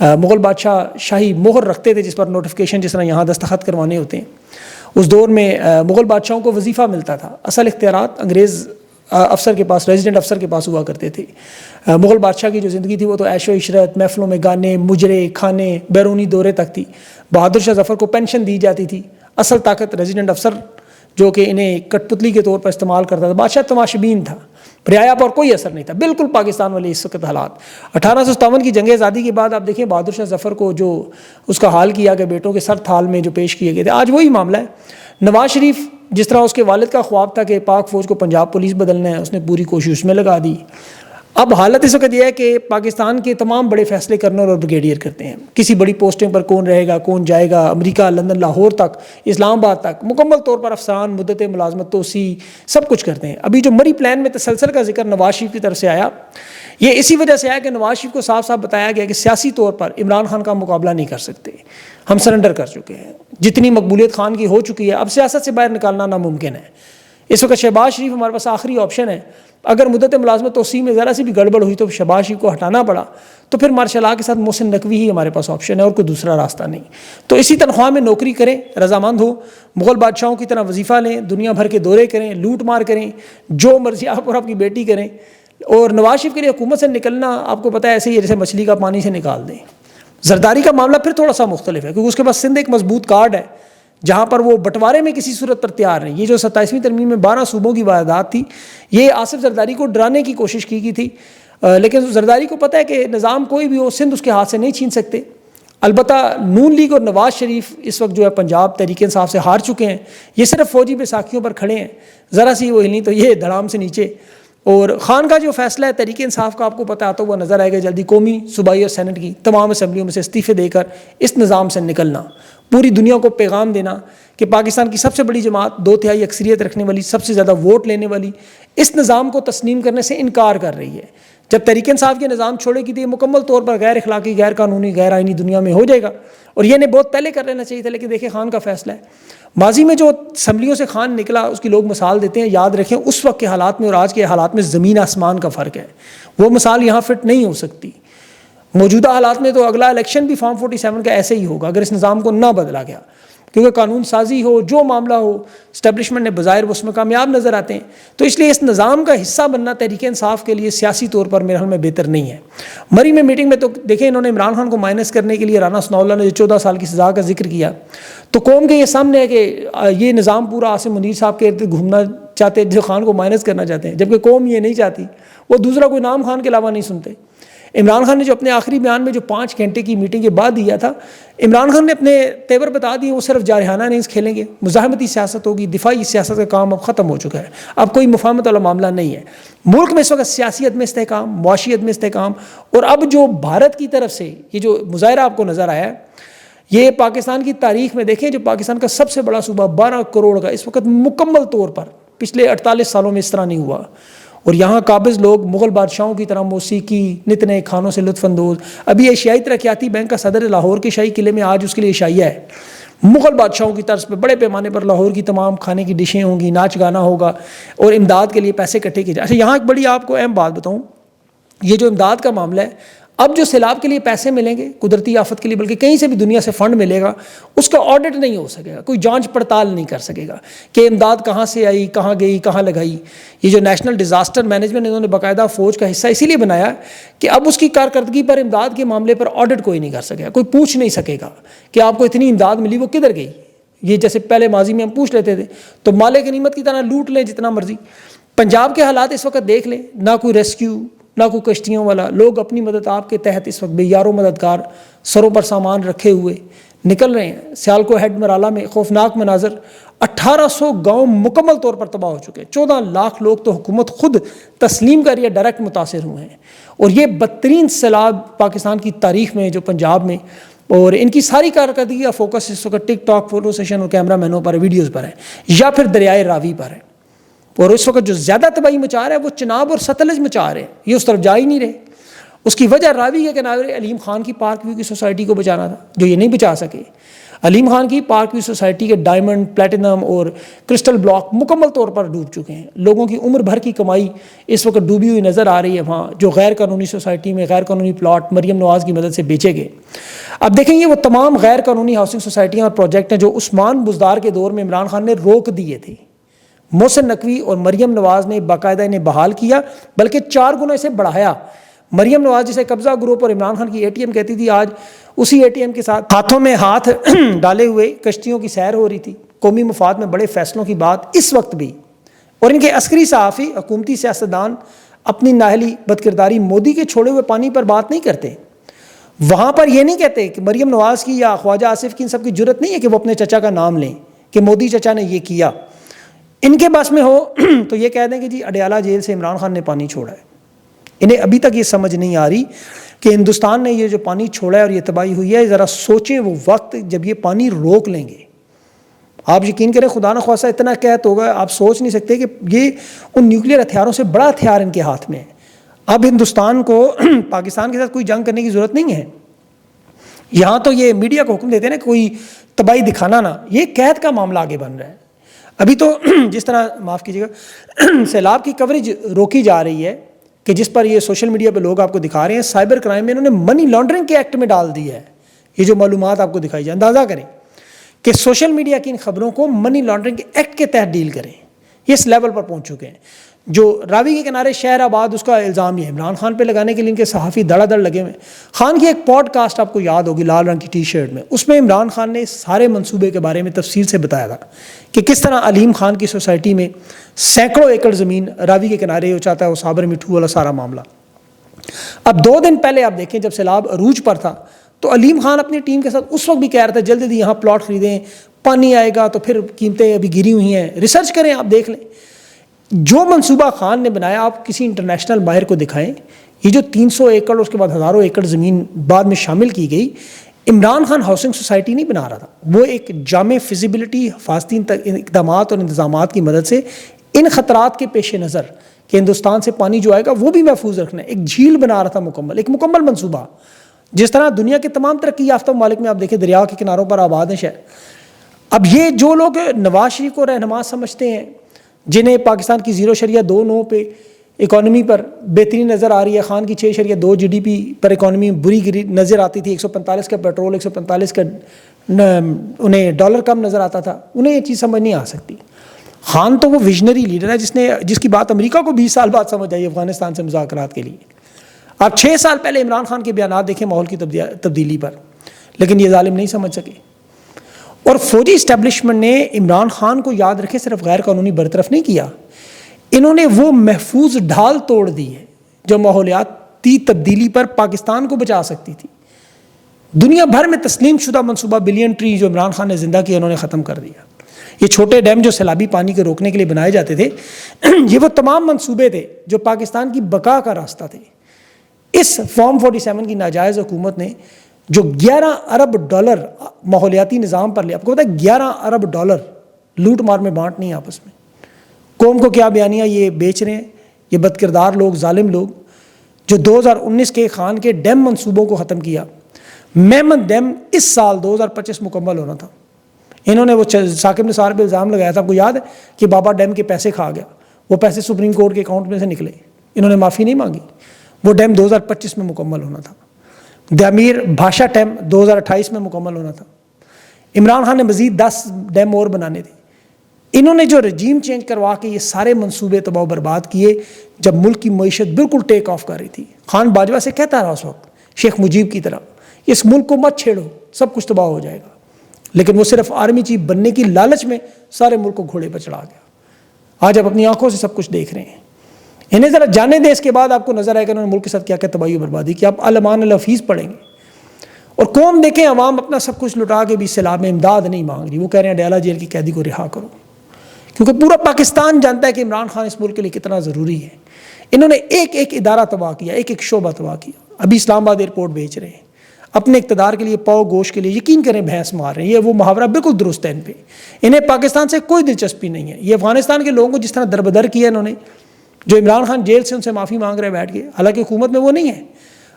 مغل بادشاہ شاہی مہر رکھتے تھے جس پر نوٹیفیکیشن جس طرح یہاں دستخط کروانے ہوتے ہیں. اس دور میں مغل بادشاہوں کو وظیفہ ملتا تھا. اصل اختیارات انگریز افسر کے پاس، ریزیڈنٹ افسر کے پاس ہوا کرتے تھے. مغل بادشاہ کی جو زندگی تھی وہ تو عیش و عشرت، محفلوں میں گانے، مجرے، کھانے، بیرونی دورے تک تھی. بہادر شاہ ظفر کو پینشن دی جاتی تھی. اصل طاقت ریزیڈنٹ افسر جو کہ انہیں کٹ پتلی کے طور پر استعمال کرتا تھا. بادشاہ تماشبین تھا، رعایا پر کوئی اثر نہیں تھا. بالکل پاکستان والے اس وقت حالات. 1857 کی جنگ آزادی کے بعد آپ دیکھیں بہادر شاہ ظفر کو جو اس کا حال کیا کہ بیٹوں کے سر تھال میں جو پیش کیے گئے تھے، آج وہی معاملہ ہے. نواز شریف جس طرح اس کے والد کا خواب تھا کہ پاک فوج کو پنجاب پولیس بدلنا ہے، اس نے پوری کوشش اس میں لگا دی. اب حالت اس وقت یہ ہے کہ پاکستان کے تمام بڑے فیصلے کرنل اور بریگیڈیئر کرتے ہیں. کسی بڑی پوسٹنگ پر کون رہے گا، کون جائے گا، امریکہ، لندن، لاہور تک، اسلام آباد تک مکمل طور پر افسران، مدت ملازمت توسیع سب کچھ کرتے ہیں. ابھی جو مری پلان میں تسلسل کا ذکر نواز شریف کی طرف سے آیا، یہ اسی وجہ سے آیا کہ نواز شریف کو صاف صاف بتایا گیا کہ سیاسی طور پر عمران خان کا مقابلہ نہیں کر سکتے، ہم سرنڈر کر چکے ہیں. جتنی مقبولیت خان کی ہو چکی ہے اب سیاست سے باہر نکالنا ناممکن ہے. اس وقت شہباز شریف ہمارے پاس آخری آپشن ہے. اگر مدت ملازمت توسیع میں ذرا سی بھی گڑبڑ ہوئی تو شہباز شریف کو ہٹانا پڑا تو پھر مارشل لا کے ساتھ محسن نقوی ہی ہمارے پاس آپشن ہے اور کوئی دوسرا راستہ نہیں. تو اسی تنخواہ میں نوکری کریں، رضامند ہو، مغل بادشاہوں کی طرح وظیفہ لیں، دنیا بھر کے دورے کریں، لوٹ مار کریں، جو مرضی آپ اور آپ کی بیٹی کریں. اور نواز شریف کے لیے حکومت سے نکلنا آپ کو پتہ ہے ایسے ہی جیسے مچھلی کا پانی سے نکال دیں. زرداری کا معاملہ پھر تھوڑا سا مختلف ہے کیونکہ اس کے پاس سندھ ایک مضبوط کارڈ ہے جہاں پر وہ بٹوارے میں کسی صورت پر تیار نہیں. یہ جو 27ویں ترمیم میں 12 صوبوں کی واردات تھی، یہ آصف زرداری کو ڈرانے کی کوشش کی تھی. لیکن زرداری کو پتہ ہے کہ نظام کوئی بھی ہو، سندھ اس کے ہاتھ سے نہیں چھین سکتے. البتہ نون لیگ اور نواز شریف اس وقت جو ہے پنجاب تحریک انصاف سے ہار چکے ہیں. یہ صرف فوجی بیساکھیوں پر کھڑے ہیں، ذرا سی وہ ہلیں تو یہ دھڑام سے نیچے. اور خان کا جو فیصلہ ہے تحریک انصاف کا آپ کو پتہ آتا ہوا نظر آئے گا جلدی. قومی، صوبائی اور سینٹ کی تمام اسمبلیوں میں سے استعفے دے کر اس نظام سے نکلنا، پوری دنیا کو پیغام دینا کہ پاکستان کی سب سے بڑی جماعت، 2/3 اکثریت رکھنے والی، سب سے زیادہ ووٹ لینے والی، اس نظام کو تسلیم کرنے سے انکار کر رہی ہے. جب تحریک انصاف کے نظام چھوڑے گی تو یہ مکمل طور پر غیر اخلاقی، غیر قانونی، غیر آئینی دنیا میں ہو جائے گا. اور یہ نے بہت پہلے کر لینا چاہیے تھا، لیکن دیکھیں خان کا فیصلہ ہے. ماضی میں جو اسمبلیوں سے خان نکلا اس کی لوگ مثال دیتے ہیں، یاد رکھیں اس وقت کے حالات میں اور آج کے حالات میں زمین آسمان کا فرق ہے. وہ مثال یہاں فٹ نہیں ہو سکتی. موجودہ حالات میں تو اگلا الیکشن بھی فارم 47 کا ایسے ہی ہوگا اگر اس نظام کو نہ بدلا گیا، کیونکہ قانون سازی ہو، جو معاملہ ہو، اسٹیبلشمنٹ نے بظاہر اس میں کامیاب نظر آتے ہیں. تو اس لیے اس نظام کا حصہ بننا تحریک انصاف کے لیے سیاسی طور پر میرے خیال میں بہتر نہیں ہے. مری میں میٹنگ میں تو دیکھیں انہوں نے عمران خان کو مائنس کرنے کے لیے رانا ثناءاللہ نے جو 14 سال کی سزا کا ذکر کیا، تو قوم کے یہ سامنے ہے کہ یہ نظام پورا عاصم منیر صاحب کے ارد گھومنا چاہتے ہیں جو خان کو مائنس کرنا چاہتے ہیں، جبکہ قوم یہ نہیں چاہتی. وہ دوسرا کوئی نام خان کے علاوہ نہیں سنتے. عمران خان نے جو اپنے آخری بیان میں جو 5 گھنٹے کی میٹنگ کے بعد دیا تھا، عمران خان نے اپنے تیور بتا دیے. وہ صرف جارحانہ اننگز کھیلیں گے، مزاحمتی سیاست ہوگی، دفاعی سیاست کا کام اب ختم ہو چکا ہے، اب کوئی مفاہمت والا معاملہ نہیں ہے. ملک میں اس وقت سیاسی عدم استحکام، معاشی عدم استحکام، اور اب جو بھارت کی طرف سے یہ جو مظاہرہ آپ کو نظر آیا ہے، یہ پاکستان کی تاریخ میں دیکھیں جو پاکستان کا سب سے بڑا صوبہ 12 کروڑ کا اس وقت مکمل طور پر پچھلے 48 سالوں میں اس طرح نہیں ہوا. اور یہاں قابض لوگ مغل بادشاہوں کی طرح موسیقی، نت نئے کھانوں سے لطف اندوز. ابھی ایشیائی ترقیاتی بینک کا صدر لاہور کے شاہی قلعے میں آج اس کے لیے عشائیہ ہے. مغل بادشاہوں کی طرز پہ بڑے پیمانے پر لاہور کی تمام کھانے کی ڈشیں ہوں گی، ناچ گانا ہوگا اور امداد کے لیے پیسے اکٹھے کیے جائیں. اچھا یہاں ایک بڑی آپ کو اہم بات بتاؤں، یہ جو امداد کا معاملہ ہے، اب جو سیلاب کے لیے پیسے ملیں گے، قدرتی آفت کے لیے، بلکہ کہیں سے بھی دنیا سے فنڈ ملے گا، اس کا آڈٹ نہیں ہو سکے گا، کوئی جانچ پڑتال نہیں کر سکے گا کہ امداد کہاں سے آئی، کہاں گئی، کہاں لگائی. یہ جو نیشنل ڈیزاسٹر مینجمنٹ انہوں نے باقاعدہ فوج کا حصہ اسی لیے بنایا کہ اب اس کی کارکردگی پر، امداد کے معاملے پر آڈٹ کوئی نہیں کر سکے گا، کوئی پوچھ نہیں سکے گا کہ آپ کو اتنی امداد ملی وہ کدھر گئی. یہ جیسے پہلے ماضی میں ہم پوچھ لیتے تھے تو مال غنیمت کی طرح لوٹ لیں جتنا مرضی. پنجاب کے حالات اس وقت دیکھ لیں، نہ کوئی ریسکیو، نہ کوئی کشتیوں والا. لوگ اپنی مدد آپ کے تحت اس وقت بے یار و مددگار سروں پر سامان رکھے ہوئے نکل رہے ہیں. سیالکو ہیڈ مرالہ میں خوفناک مناظر، 1800 گاؤں مکمل طور پر تباہ ہو چکے ہیں. 14 لاکھ لوگ تو حکومت خود تسلیم کر رہی ہے ڈائریکٹ متاثر ہوئے ہیں. اور یہ بدترین سیلاب پاکستان کی تاریخ میں جو پنجاب میں، اور ان کی ساری کارکردگی کا فوکس اس وقت ٹک ٹاک، فوٹو سیشن اور کیمرہ مینوں پر، ویڈیوز پر ہے، یا پھر دریائے راوی پر ہے. اور اس وقت جو زیادہ تباہی مچا رہا ہے وہ چناب اور ستلج مچا رہے ہیں، یہ اس طرف جا ہی نہیں رہے. اس کی وجہ راوی کے کنارے علیم خان کی پارک ویو کی سوسائٹی کو بچانا تھا، جو یہ نہیں بچا سکے۔ علیم خان کی پارک ویو سوسائٹی کے ڈائمنڈ، پلیٹینم اور کرسٹل بلاک مکمل طور پر ڈوب چکے ہیں۔ لوگوں کی عمر بھر کی کمائی اس وقت ڈوبی ہوئی نظر آ رہی ہے وہاں، جو غیر قانونی سوسائٹی میں غیر قانونی پلاٹ مریم نواز کی مدد سے بیچے گئے۔ اب دیکھیں یہ وہ تمام غیر قانونی ہاؤسنگ سوسائٹیاں اور پروجیکٹ ہیں جو عثمان بزدار کے دور میں عمران خان نے روک دیے تھے۔ محسن نقوی اور مریم نواز نے باقاعدہ انہیں بحال کیا، بلکہ 4 گنا اسے بڑھایا۔ مریم نواز جسے قبضہ گروپ اور عمران خان کی ATM کہتی تھی، آج اسی ATM کے ساتھ ہاتھوں میں ہاتھ ڈالے ہوئے کشتیوں کی سیر ہو رہی تھی۔ قومی مفاد میں بڑے فیصلوں کی بات اس وقت بھی، اور ان کے عسکری صحافی، حکومتی سیاستدان اپنی نااہلی بدکرداری مودی کے چھوڑے ہوئے پانی پر بات نہیں کرتے۔ وہاں پر یہ نہیں کہتے کہ مریم نواز کی یا خواجہ آصف کی ان سب کی جرت نہیں ہے کہ وہ اپنے چچا کا نام لیں کہ مودی چچا نے یہ کیا۔ ان کے بس میں ہو تو یہ کہہ دیں کہ جی اڈیالہ جیل سے عمران خان نے پانی چھوڑا ہے۔ انہیں ابھی تک یہ سمجھ نہیں آ رہی کہ ہندوستان نے یہ جو پانی چھوڑا ہے اور یہ تباہی ہوئی ہے، ذرا سوچیں وہ وقت جب یہ پانی روک لیں گے۔ آپ یقین کریں خدا نخواستہ اتنا قحط ہوگا، آپ سوچ نہیں سکتے کہ یہ ان نیوکلیر ہتھیاروں سے بڑا ہتھیار ان کے ہاتھ میں ہے۔ اب ہندوستان کو پاکستان کے ساتھ کوئی جنگ کرنے کی ضرورت نہیں ہے۔ یہاں تو یہ میڈیا کو حکم دیتے ہیں نا کوئی تباہی دکھانا نہ، یہ قحط کا معاملہ آگے بن رہا ہے۔ ابھی تو جس طرح معاف کیجیے گا سیلاب کی کوریج روکی جا رہی ہے کہ جس پر یہ سوشل میڈیا پہ لوگ آپ کو دکھا رہے ہیں، سائبر کرائم میں انہوں نے منی لانڈرنگ کے ایکٹ میں ڈال دیا ہے۔ یہ جو معلومات آپ کو دکھائی جائے، اندازہ کریں کہ سوشل میڈیا کی ان خبروں کو منی لانڈرنگ کے ایکٹ کے تحت ڈیل کریں۔ یہ اس لیول پر پہنچ چکے ہیں۔ جو راوی کے کنارے شہر آباد، اس کا الزام یہ عمران خان پہ لگانے کے لیے ان کے صحافی دڑا دڑ لگے ہوئے ہیں۔ خان کی ایک پوڈ کاسٹ آپ کو یاد ہوگی لال رنگ کی ٹی شرٹ میں، اس میں عمران خان نے سارے منصوبے کے بارے میں تفصیل سے بتایا تھا کہ کس طرح علیم خان کی سوسائٹی میں سینکڑوں ایکڑ زمین راوی کے کنارے ہو چاہتا ہے وہ صابر مٹھو والا سارا معاملہ۔ اب 2 دن پہلے آپ دیکھیں جب سیلاب عروج پر تھا تو علیم خان اپنی ٹیم کے ساتھ اس وقت بھی کہہ رہا تھا جلدی جلدی یہاں پلاٹ خریدیں، پانی آئے گا تو پھر قیمتیں ابھی گری ہوئی ہیں، ریسرچ کریں، آپ دیکھ لیں۔ جو منصوبہ خان نے بنایا آپ کسی انٹرنیشنل ماہر کو دکھائیں، یہ جو 300 ایکڑ اس کے بعد ہزاروں ایکڑ زمین بعد میں شامل کی گئی، عمران خان ہاؤسنگ سوسائٹی نہیں بنا رہا تھا، وہ ایک جامع فیزیبلٹی حفاظتی اقدامات اور انتظامات کی مدد سے ان خطرات کے پیش نظر کہ ہندوستان سے پانی جو آئے گا وہ بھی محفوظ رکھنا ہے، ایک جھیل بنا رہا تھا مکمل، ایک مکمل منصوبہ۔ جس طرح دنیا کے تمام ترقی یافتہ ممالک میں آپ دیکھیں دریا کے کناروں پر آباد ہیں شہر۔ اب یہ جو لوگ نواز شریف کو رہنما سمجھتے ہیں، جنہیں پاکستان کی 0.29 پہ اکانومی پر بہترین نظر آ رہی ہے، خان کی 6.2 GDP پر اکانومی بری نظر آتی تھی، 145 کا پیٹرول، 145 کا انہیں ڈالر کم نظر آتا تھا، انہیں یہ چیز سمجھ نہیں آ سکتی۔ خان تو وہ ویژنری لیڈر ہے جس کی بات امریکہ کو 20 سال بعد سمجھ آئی افغانستان سے مذاکرات کے لیے۔ آپ 6 سال پہلے عمران خان کے بیانات دیکھیں ماحول کی تبدیلی پر، لیکن یہ ظالم نہیں سمجھ سکے۔ اور فوجی اسٹیبلشمنٹ نے عمران خان کو یاد رکھے صرف غیر قانونی برطرف نہیں کیا، انہوں نے وہ محفوظ ڈھال توڑ دی ہے جو ماحولیاتی تبدیلی پر پاکستان کو بچا سکتی تھی۔ دنیا بھر میں تسلیم شدہ منصوبہ بلین ٹری جو عمران خان نے زندہ کیا انہوں نے ختم کر دیا۔ یہ چھوٹے ڈیم جو سیلابی پانی کو روکنے کے لیے بنائے جاتے تھے، یہ وہ تمام منصوبے تھے جو پاکستان کی بقا کا راستہ تھے۔ اس فارم 47 کی ناجائز حکومت نے جو 11 ارب ڈالر ماحولیاتی نظام پر لیا، آپ کو پتا ہے 11 ارب ڈالر لوٹ مار میں بانٹ نہیں آپس میں، قوم کو کیا بیانیہ یہ بیچ رہے ہیں یہ بدکردار لوگ، ظالم لوگ، جو 2019 کے خان کے ڈیم منصوبوں کو ختم کیا۔ میمن ڈیم اس سال 2025 مکمل ہونا تھا، انہوں نے وہ ثاقب نثار پہ الزام لگایا تھا، آپ کو یاد ہے کہ بابا ڈیم کے پیسے کھا گیا، وہ پیسے سپریم کورٹ کے اکاؤنٹ میں سے نکلے، انہوں نے معافی نہیں مانگی، وہ ڈیم 2025 میں مکمل ہونا تھا۔ دامیر بھاشا ڈیم 2028 میں مکمل ہونا تھا۔ عمران خان نے مزید 10 ڈیم اور بنانے تھے۔ انہوں نے جو رجیم چینج کروا کے یہ سارے منصوبے تباہ و برباد کیے جب ملک کی معیشت بالکل ٹیک آف کر رہی تھی۔ خان باجوہ سے کہتا رہا اس وقت شیخ مجیب کی طرح، اس ملک کو مت چھیڑو، سب کچھ تباہ ہو جائے گا، لیکن وہ صرف آرمی چیف بننے کی لالچ میں سارے ملک کو گھوڑے پر چڑھا گیا۔ آج آپ اپنی آنکھوں سے سب کچھ دیکھ رہے ہیں۔ انہیں ذرا جانے دیں، اس کے بعد آپ کو نظر آئے گا انہوں نے ملک کے ساتھ کیا کیا تباہی و بربادی کی۔ آپ الامان الحفیظ پڑھیں گے اور قوم دیکھیں عوام اپنا سب کچھ لٹا کے بھی سیلاب میں امداد نہیں مانگ رہی، وہ کہہ رہے ہیں ڈیالہ جیل کی قیدی کو رہا کرو، کیونکہ پورا پاکستان جانتا ہے کہ عمران خان اس ملک کے لیے کتنا ضروری ہے۔ انہوں نے ایک ایک ادارہ تباہ کیا، ایک ایک شعبہ تباہ کیا۔ ابھی اسلام آباد ایئرپورٹ بیچ رہے ہیں اپنے اقتدار کے لیے، پاؤ گوشت کے لیے، یقین کریں بھینس مار رہے ہیں۔ یہ وہ محاورہ بالکل درست ہے ان پہ، انہیں پاکستان سے کوئی دلچسپی نہیں ہے۔ یہ افغانستان کے لوگوں کو جس طرح دربدر کیا انہوں نے، جو عمران خان جیل سے ان سے معافی مانگ رہے بیٹھ کے، حالانکہ حکومت میں وہ نہیں ہے۔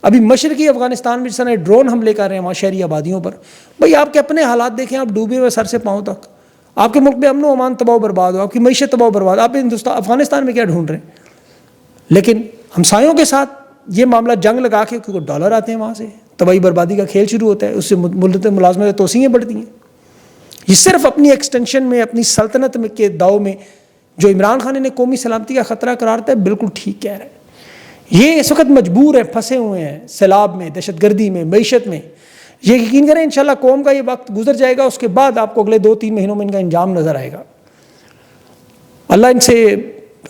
ابھی مشرقی افغانستان میں جس طرح ڈرون حملے کر رہے ہیں وہاں شہری آبادیوں پر، بھائی آپ کے اپنے حالات دیکھیں، آپ ڈوبے ہوئے سر سے پاؤں تک، آپ کے ملک میں امن و امان تباہ و برباد ہو، آپ کی معیشت تباہ و برباد، آپ افغانستان میں کیا ڈھونڈ رہے ہیں؟ لیکن ہمسایوں کے ساتھ یہ معاملہ جنگ لگا کے، کیونکہ ڈالر آتے ہیں وہاں سے، تباہی بربادی کا کھیل شروع ہوتا ہے، اس سے ملازمت توسیعیں بڑھتی ہیں۔ یہ صرف اپنی ایکسٹینشن میں، اپنی سلطنت میں کے داؤ میں جو عمران خان نے قومی سلامتی کا خطرہ قرار دیتا ہے، بالکل ٹھیک کہہ رہے ہیں۔ یہ اس وقت مجبور ہیں، پھنسے ہوئے ہیں سیلاب میں، دہشت گردی میں، معیشت میں۔ یہ یقین کریں انشاءاللہ قوم کا یہ وقت گزر جائے گا، اس کے بعد آپ کو اگلے 2-3 مہینوں میں ان کا انجام نظر آئے گا۔ اللہ ان سے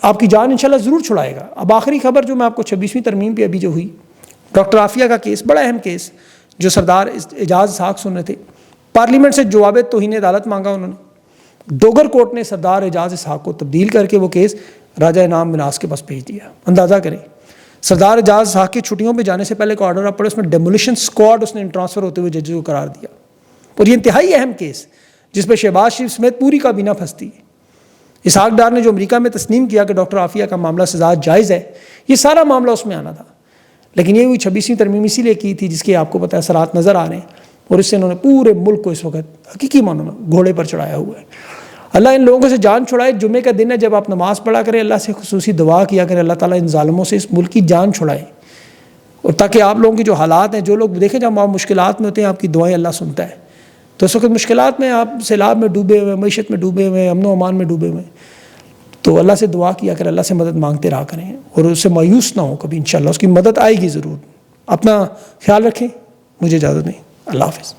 آپ کی جان انشاءاللہ ضرور چھڑائے گا۔ اب آخری خبر جو میں آپ کو 26ویں ترمیم پہ ابھی جو ہوئی، ڈاکٹر عافیہ کا کیس، بڑا اہم کیس جو سردار اعجاز اسحاق سن رہے تھے، پارلیمنٹ سے جواب توہین عدالت مانگا انہوں نے، ڈوگر کورٹ نے سردار اعجاز اسحاق کو تبدیل کر کے وہ کیس راجہ انعام مناس کے پاس بھیج دیا۔ اندازہ کریں سردار اعجاز اسحاق کی چھٹیوں پہ جانے سے پہلے ایک آرڈر آپ پڑے، اس میں ڈیمولیشن سکواڈ اس نے ٹرانسفر ہوتے ہوئے ججز کو قرار دیا۔ اور یہ انتہائی اہم کیس جس پہ شہباز شریف سمیت پوری کابینہ پھنستی ہے۔ اسحاق ڈار نے جو امریکہ میں تسلیم کیا کہ ڈاکٹر عافیہ کا معاملہ سزا جائز ہے، یہ سارا معاملہ اس میں آنا تھا، لیکن یہ ہوئی 26ویں ترمیم اسی لیے کی تھی جس کے آپ کو پتہ ہے اثرات نظر آ رہے ہیں، اور اس سے انہوں نے پورے ملک کو اس وقت حقیقی معنوں میں گھوڑے پر چڑھایا ہوا ہے۔ اللہ ان لوگوں سے جان چھڑائے۔ جمعے کا دن ہے، جب آپ نماز پڑھا کریں اللہ سے خصوصی دعا کیا کریں، اللہ تعالیٰ ان ظالموں سے اس ملک کی جان چھڑائے، اور تاکہ آپ لوگوں کی جو حالات ہیں، جو لوگ دیکھیں جب آپ مشکلات میں ہوتے ہیں آپ کی دعائیں اللہ سنتا ہے، تو اس وقت مشکلات میں آپ سیلاب میں ڈوبے ہوئے، معیشت میں ڈوبے ہوئے، امن و امان میں ڈوبے ہوئے، تو اللہ سے دعا کیا کریں، اللہ سے مدد مانگتے رہا کریں، اور اس سے مایوس نہ ہو کبھی، انشاءاللہ اس کی مدد آئے گی ضرور۔ اپنا خیال رکھیں، مجھے اجازت دیں، اللہ حافظ۔